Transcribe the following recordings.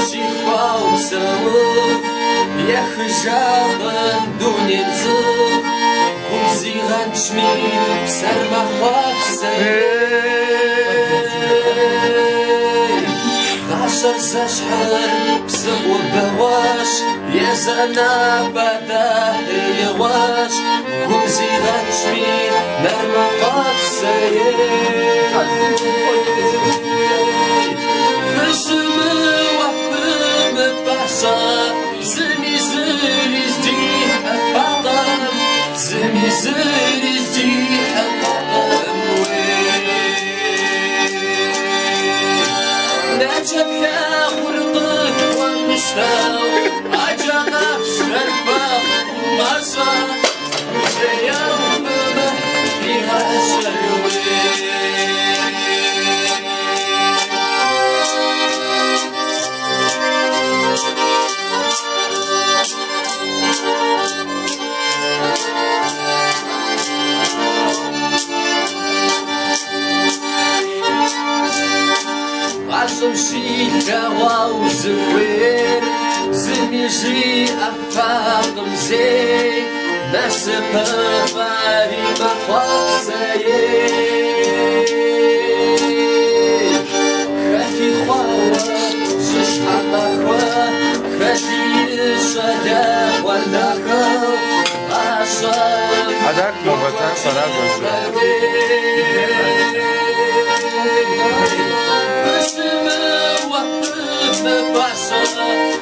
și față e hăjară dunență cum ziranci mi serma față عشر زشحر بسبور بواش يا زنا بده يواش قم زيغان شمير نرمى قد سير فشم وحبم بحشا زمي زري جديح البطل زمي زري جديح البطل نجبك ورطك ومشتاو عجغف شرفة ومصا وشيا وممه فيها شروي عزم شيكا وزفير زميجي أفاقم زي ناس بغاري مخوف زير خاتي خواوة شش حقاقوة خاتي شدا ورداقو عشان هذاك مبتر فرازم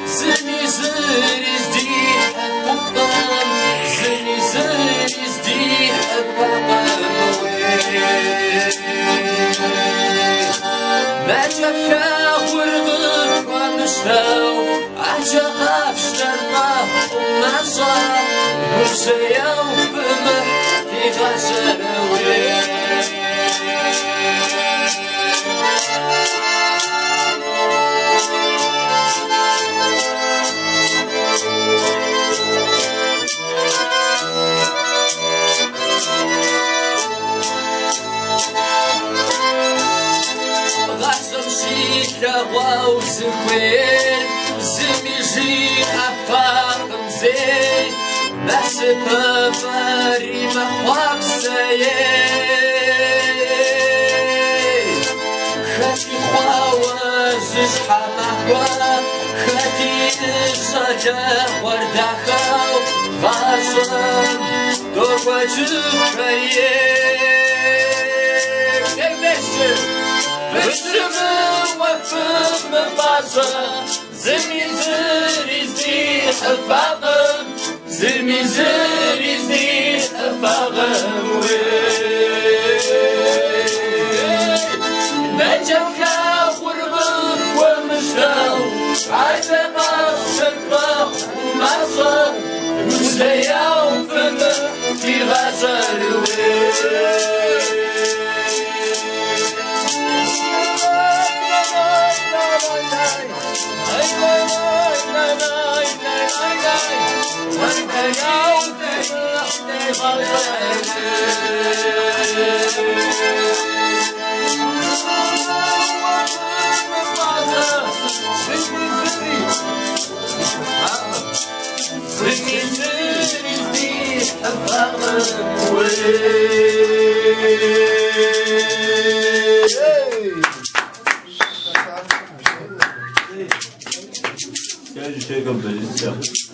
زمي زري جديح الفقام زمي زري جديح الفقام ما جبكا ورغف ومشتاو عجقا فشترقا ومعصا وشيا وفمه في غسلوي واو زخوير زميجي أفاقم زي بس بباري مخواب سير خاتي خواوزش حماقوا خاتي صدا ورداخو غازم دور وجه خير المسر فشم وفم بازا زمي زري زديح الفاغم زمي زري زديح الفاغم نجمك ورغم ومشاو عجبا شرفا ومعصا وزيا وفم في غزل Quer de chega, beleza?